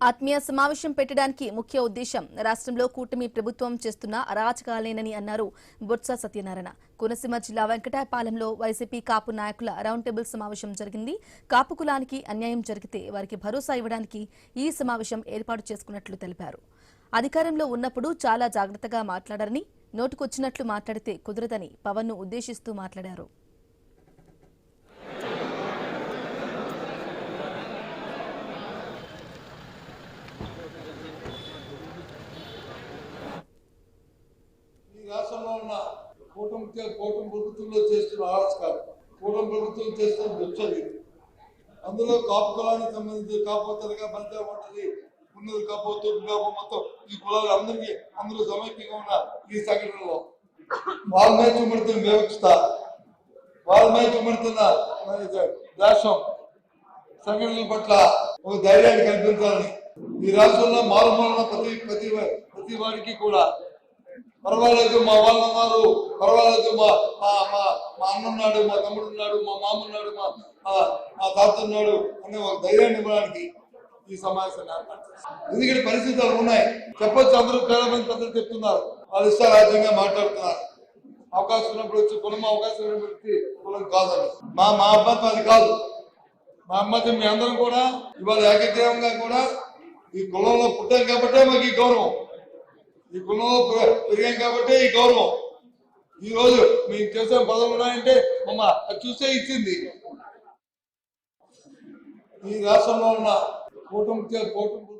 ఆత్మీయ సమావేశం పెట్టడానికి ముఖ్య ఉద్దేశం రాష్ట్రంలో కూటమి ప్రభుత్వం చేస్తున్న అరాచకాలేనని అన్నారు బొత్స సత్యనారాయణ. కోనసీమ జిల్లా వెంకటాయపాలెంలో వైసీపీ కాపు నాయకుల రౌండ్ టేబుల్ సమావేశం జరిగింది. కాపు కులానికి అన్యాయం జరిగితే వారికి భరోసా ఇవ్వడానికి ఈ సమావేశం ఏర్పాటు చేసుకున్నట్లు తెలిపారు. అధికారంలో ఉన్నప్పుడు చాలా జాగ్రత్తగా మాట్లాడారని, నోటుకొచ్చినట్లు మాట్లాడితే కుదరదని పవన్ను ఉద్దేశిస్తూ మాట్లాడారు. రాష్ట్రంలో ఉన్న కూటమి ప్రభుత్వంలో చేస్తున్న అరాచకాలు, కూటమి ప్రభుత్వం చేస్తున్న దుచ్చది, అందులో కాపు కులానికి సంబంధించి కాపోతలుగా బంధా ఉంటది, మున్నూరు కాపు, తూర్పు కాపు, మొత్తం ఈ కులాలు అందరూ సమైక్యంగా ఉన్న ఈ సంఘటనలో వాళ్ళ మీద చూపెడుతున్న వివక్షత, వాళ్ళ మీద చూపెడుతున్న ద్వేషం సంఘటనల పట్ల ఒక ధైర్యాన్ని కల్పించాలని ఈ రాష్ట్రంలో మారుమూలన ప్రతి వాడికి కూడా పర్వాలేదు, మా వాళ్ళు ఉన్నారు, పర్వాలేదు, మా అన్నున్నాడు, మా తమ్ముడు ఉన్నాడు, మా మామ ఉన్నాడు, మా తాత ఉన్నాడు అనే ఒక ధైర్యాన్ని ఇవ్వడానికి ఈ సమావేశాన్ని ఏర్పాటు చేస్తారు. ఎందుకంటే పరిస్థితులు ఉన్నాయి, చెప్పొచ్చు, అందరూ చాలా మంది పెద్దలు చెప్తున్నారు, వాళ్ళు ఇష్టారాజ్యంగా మాట్లాడుతున్నారు. అవకాశం ఉన్నప్పుడు వచ్చి కులం, అవకాశం ఉన్నప్పుడు వచ్చి కులం కాదని మా అబ్బాయి అది కాదు. మా అమ్మాయి మీ అందరం కూడా ఇవాళ ఏకగ్రీవంగా కూడా ఈ కులంలో పుట్టాం కాబట్టే మాకు ఈ గౌరవం, ఈ కులంలో పెరిగాం కాబట్టి ఈ గౌరవం. ఈ రోజు మేము చేసే పదవులు ఉన్నాయంటే మమ్మ అది చూసే ఇచ్చింది. ఈ రాష్ట్రంలో ఉన్న కూటమి ప్రభుత్వంలో